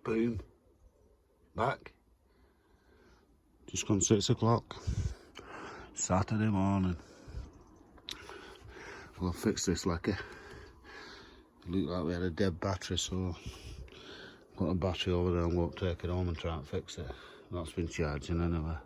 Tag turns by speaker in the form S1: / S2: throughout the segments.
S1: Boom. Back. Just gone 6 o'clock. Saturday morning. Well, I fixed this lecker. It looked like we had a dead battery, so got a battery over there and won't take it home and try and fix it. That's been charging anyway.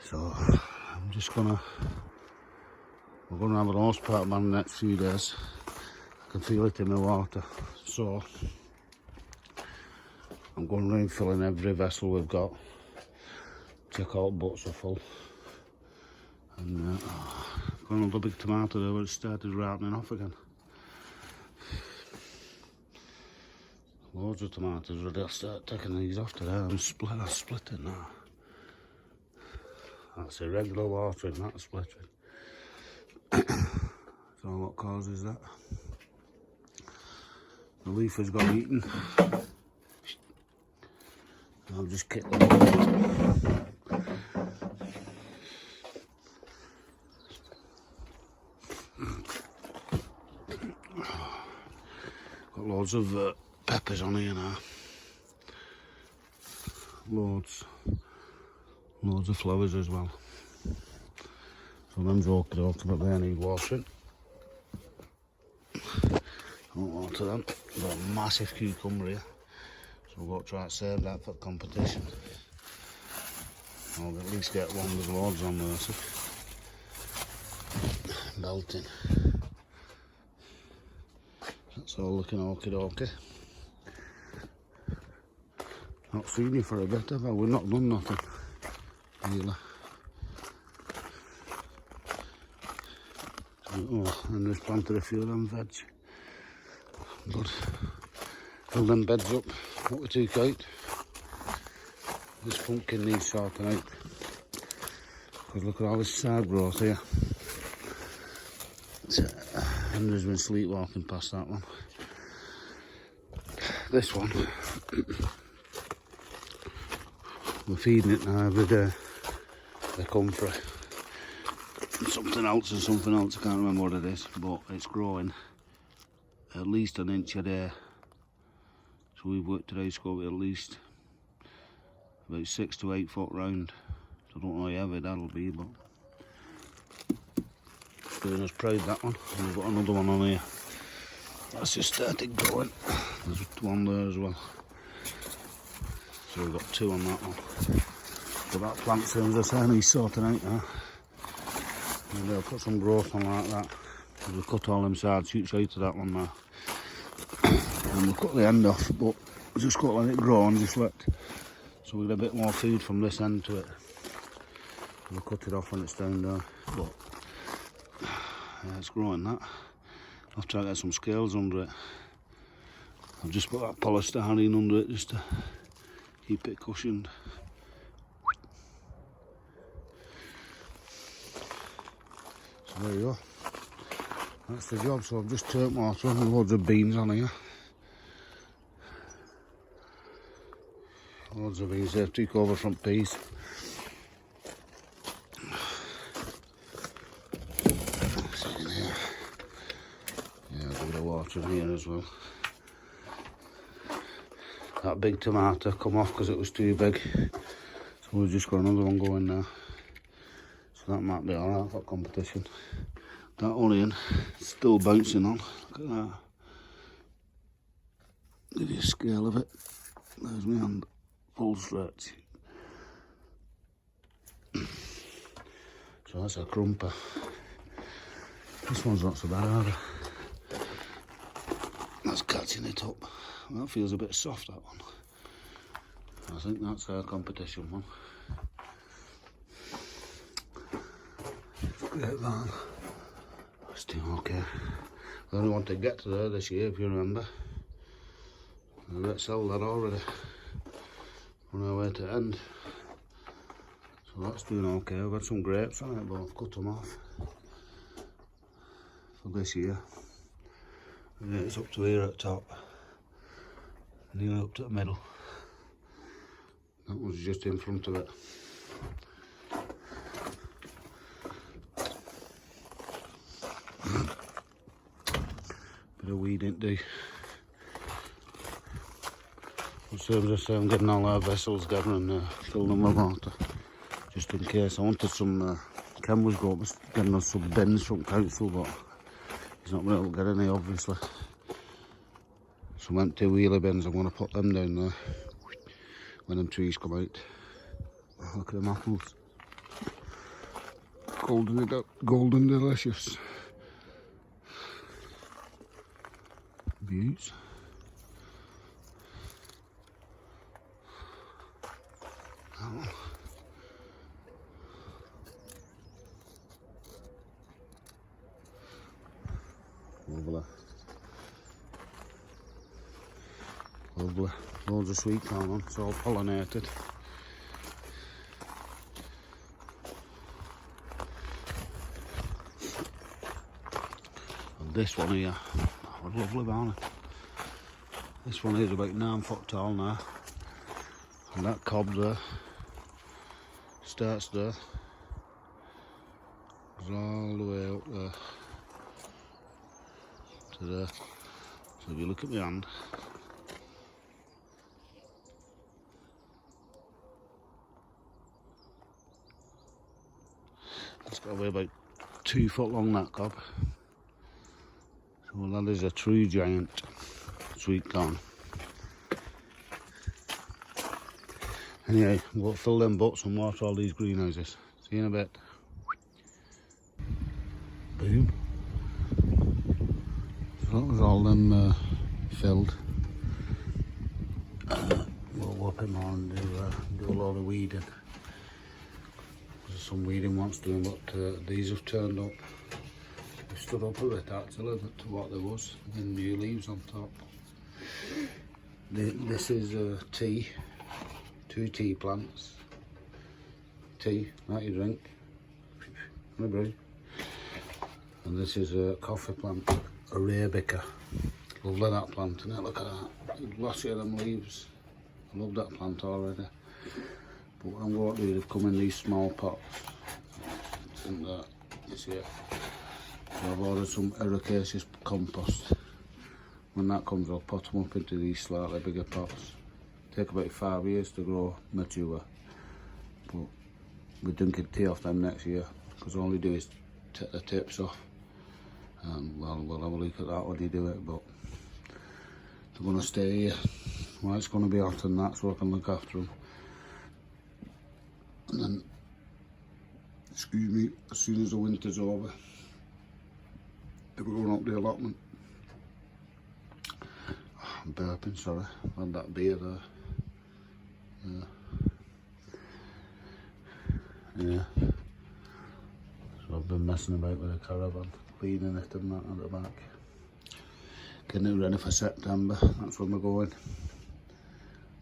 S1: So I'm just we're gonna have an horse part man the next few days. I can feel it in my water. So I'm going around filling every vessel we've got. Check all butts are full. And got another big tomato there where it started ripening off again. Loads of tomatoes ready. I'll start taking these off today. I'm splitting now. That's irregular watering, that's splitting. So what causes that? The leaf has got eaten. I've just kicked them up. Got loads of peppers on here now. Loads of flowers as well. So them's okay, but they need watering. Don't water them. Got a massive cucumber here, so we've got to try to save that for competition. I'll at least get one with loads on there. So. Belting. That's all looking okie-dokie. Not seen you for a bit, have I? We've not done nothing, really. Oh, and there's planted a few of them veg. But fill them beds up, what we took out. This pumpkin needs sorting out. Because look at all this side growth here. And there's been sleepwalking past that one. This one, we're feeding it now every day. They come for something else, I can't remember what it is, but it's growing at least an inch a day. So we've worked today to go at least about 6 to 8 foot round. So I don't know how heavy that'll be, but doing us proud, that one. And we've got another one on here. That's just started growing. There's one there as well. So we've got 2 on that one. But that plant, as I say, he's sorting out now. And they'll put some growth on like that. We'll cut all them side shoots out of that one now. And we'll cut the end off, but we'll just got to let it grow and just let. So we'll get a bit more food from this end to it. We'll cut it off when it's down there. But yeah, it's growing that. I'll try to get some scales under it. I've just put that polystyrene under it just to keep it cushioned. So there you go. That's the job. So I've just turned water on with loads of beans on here. Loads of beans there, took over from peas. In here as well. That big tomato come off because it was too big, so we've just got another one going now. So that might be alright for competition. That onion still bouncing on. Look at that. Give you a scale of it. There's my hand, full stretch. So that's a crumper. This one's not so bad either. That's catching it up. That feels a bit soft, that one. I think that's our competition one. Great van. That's doing okay. I only want to get to there this year, if you remember. Let's sell that already. On our way to end. So that's doing okay. I've got some grapes on it, but I've cut them off for this year. And it's up to here at the top, nearly up to the middle. That was just in front of it. Bit of weed, didn't do. So as I say, I'm getting all our vessels together and fill them with water, just in case. I wanted some, Ken was getting us some bins from council, but he's not been able to get any, obviously. Some empty wheelie bins, I'm going to put them down there when them trees come out. Oh, look at them apples. Golden delicious. Beauts. That one. Lovely. Lovely. Loads of sweet corn on, it's all pollinated. And this one here, oh, lovely banana. This one is about 9 foot tall now. And that cob there starts there. Goes all the way up there to there. So if you look at my hand, it's got to be about 2 foot long, that cob. So that is a true giant sweet corn. Anyway, I'm going to fill them butts and water all these greenhouses. See you in a bit. Boom. So that was all them filled. We'll whop him on and do a lot of weeding. There's some weeding wants doing, but these have turned up. They've stood up a bit actually to what there was, and new leaves on top. This is tea. 2 tea plants. Tea, that you drink. And a brew. And this is a coffee plant, Arabica. Lovely that plant, isn't it? Look at that. Glossy of them leaves. I love that plant already. But what I'm going to do is come in these small pots. And you see it. So I've ordered some ericaceous compost. When that comes, I'll pot them up into these slightly bigger pots. Take about 5 years to grow mature, but we're drinking tea off them next year, because all you do is take the tips off, and well, we'll have a look at that when you do it. But they're going to stay here while it's going to be hot and that, so I can look after them. And then, excuse me, as soon as the winter's over, they were going up the allotment. I'm burping, sorry, I had that beer there. Yeah. So I've been messing about with the caravan, cleaning it and that at the back. Getting it ready for September, that's when we're going.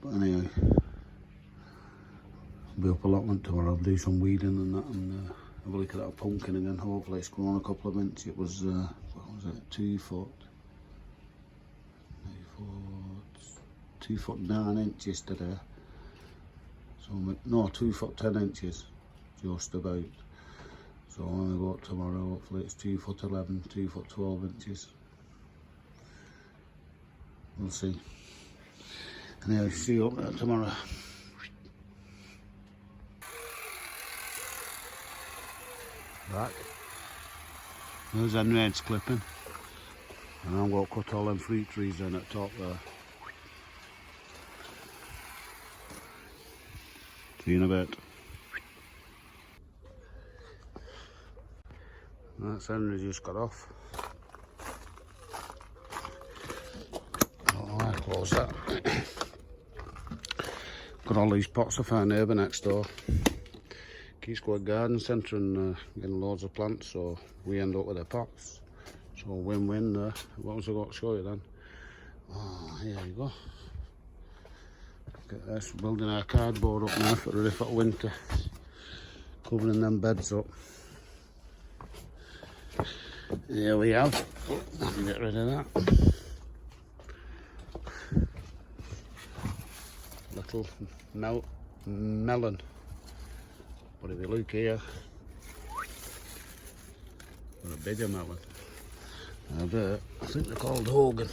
S1: But anyway, I'll be up allotment tomorrow, I'll do some weeding and that, and have a look at that pumpkin again. Hopefully it's grown a couple of inches. It was, what was it, 2 foot? 2 foot 9 inches today. So no, 2 foot 10 inches, just about. So when we go up tomorrow, hopefully it's 2 foot 11, 2 foot 12 inches. We'll see. Anyway, see you up there tomorrow. Back. There's Henriette's clipping. And I'm going to cut all them fruit trees in at the top there. See you in a bit. That's Henry just got off. Oh, I close that. Got all these pots off our neighbour next door. He's got a garden centre and getting loads of plants, so we end up with the pots. So win-win there. What was I got to show you then? Oh, here you go. Look at this, building our cardboard up now for ready for winter. Covering them beds up. Here we have. I can get rid of that. Little melon. But if you look here, got a bigger melon. I think they're called Hogan.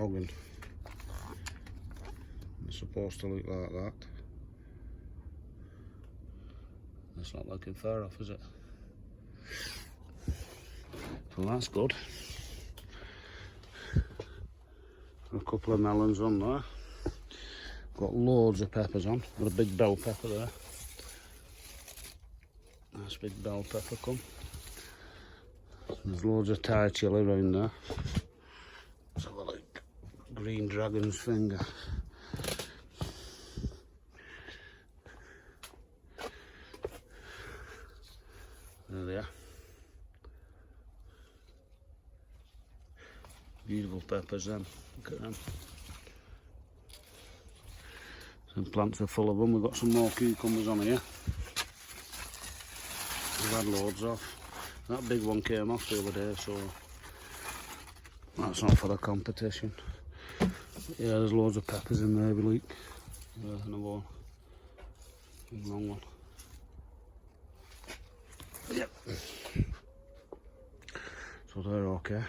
S1: organ. It's supposed to look like that. It's not looking far off, is it? So that's good. A couple of melons on there. Got loads of peppers on. Got a big bell pepper there. Nice big bell pepper come. There's loads of Thai chilli around there. Let's have a look. Green dragon's finger. There they are. Beautiful peppers then. Look at them. Some plants are full of them. We've got some more cucumbers on here. We've had loads off. That big one came off the other day, so that's not for the competition. But yeah, there's loads of peppers in there, we like. Another one. Wrong one. Yep. So they're okay.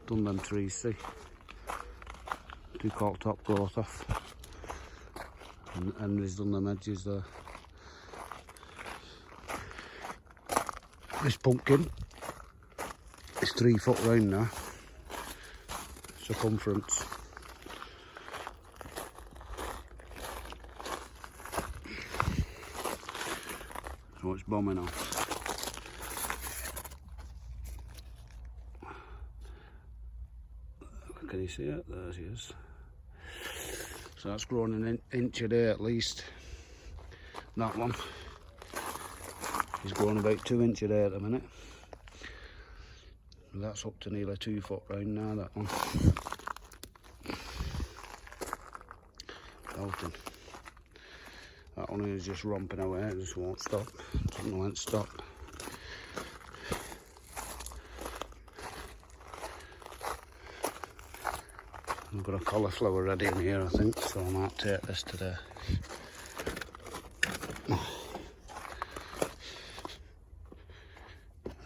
S1: Done them trees, see? Took all top growth off. And Henry's done them edges there. This pumpkin is 3 foot round now. Circumference. So it's bombing off. Can you see it? There she is. So that's growing an inch a day at least. That one is growing about 2 inches a day at the minute. And that's up to nearly 2 foot round now, that one. Belting. That one is just romping away, it just won't stop. Doesn't know when to stop. I've got a cauliflower ready in here, I think, so I might take this today.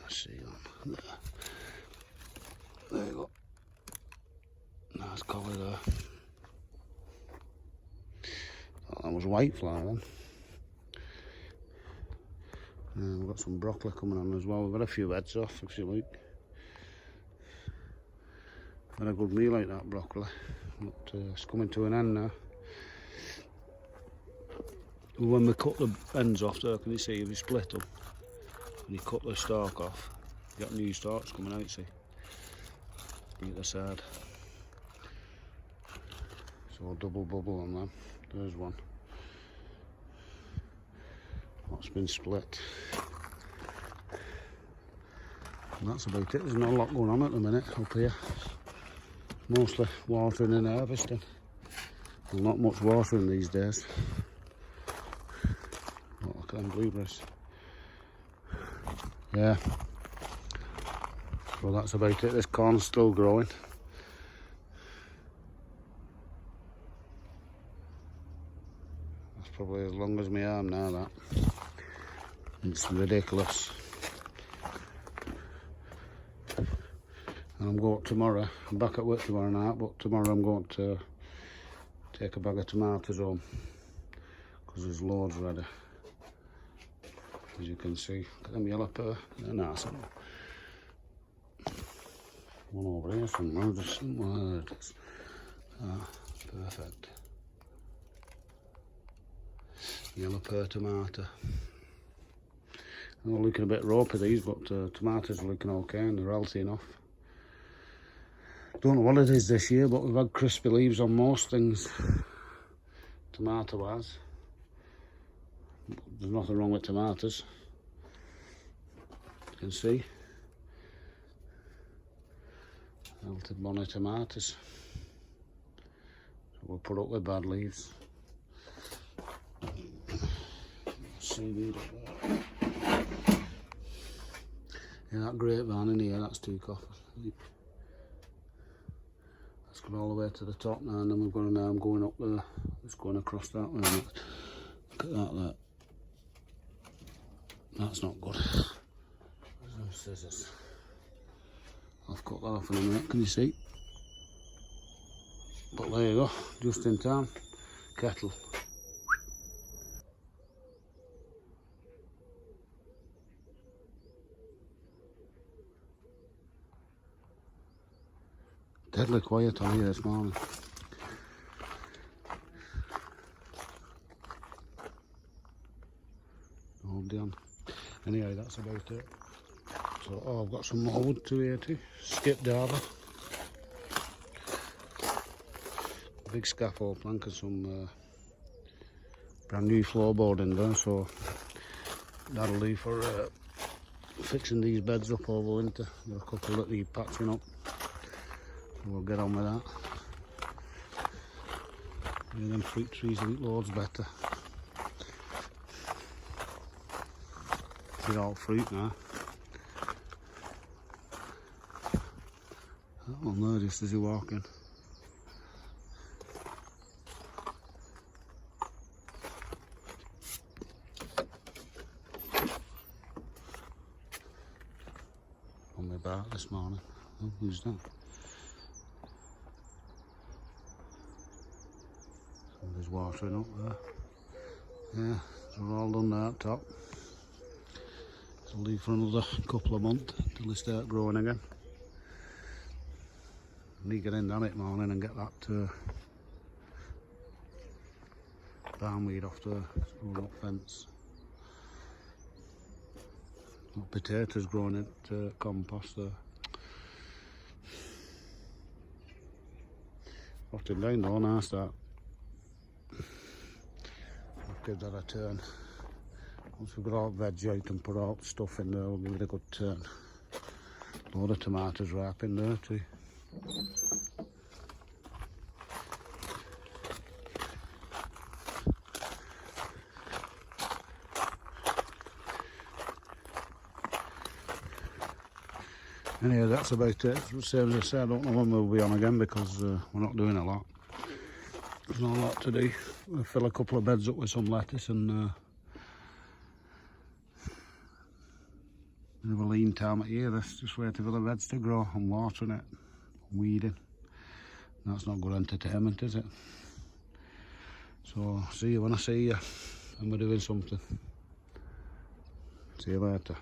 S1: Let's see that. There you go. Nice colour there. Thought that was white fly then. We've got some broccoli coming on as well. We've got a few heads off, if you like. Had a good meal like that broccoli, but it's coming to an end now. When we cut the ends off there, can you see, if you split them and you cut the stalk off, you got new stalks coming out, see, either side. So double bubble on them. There's one. That's been split. And that's about it. There's not a lot going on at the minute up here. Mostly watering and harvesting. Well, not much watering these days. Not like them blueberries. Yeah. Well, that's about it. This corn's still growing. That's probably as long as my arm now, that. It's ridiculous. And I'm going tomorrow. I'm back at work tomorrow night, but tomorrow I'm going to take a bag of tomatoes home because there's loads ready. As you can see, look at them yellow pear. They're nice. One over here somewhere, just somewhere. There it is. Ah, perfect. Yellow pear tomato. They're looking a bit ropey these, but tomatoes are looking okay and they're healthy enough. Don't know what it is this year, but we've had crispy leaves on most things, tomato-wise. There's nothing wrong with tomatoes, you can see. Healthy bonny tomatoes. So we'll put up with bad leaves. Seaweed up there. Yeah, that grapevine in here, that's 2 coffers. That's gone all the way to the top now, and then we've got an arm going up there. It's going across that way. Look at that there. That's not good. There's some scissors. I've cut that off in a minute, can you see? But there you go, just in time. Kettle. Deadly quiet on here this morning. Hold on. Anyway, that's about it. So, oh, I've got some more wood to here too. Skip Derby. Big scaffold plank and some brand new floorboard in there, so that'll do for fixing these beds up over winter. Got a couple that need patching up, so we'll get on with that. Yeah, them fruit trees look loads better. They're all fruit now. That one there just as you walk in. On my back this morning. Oh, who's that? Somebody's watering up there. Yeah, so we're all done there up top. It'll do for another couple of months till they start growing again. I need to get in down it morning and get that barnweed off the up fence. Got potatoes growing at compost there. Rotting down though, now start. I'll give that a turn. Once we've got all the veg out and put all the stuff in there, we'll give it a good turn. Load of tomatoes ripe in there too. Anyway, that's about it. Same as I said, I don't know when we'll be on again because we're not doing a lot. There's not a lot to do. We'll fill a couple of beds up with some lettuce and bit of a lean time at year. This just waiting for the beds to grow and watering it, weeding. That's not good entertainment, is it? So see you when I see you and we're doing something. See you later.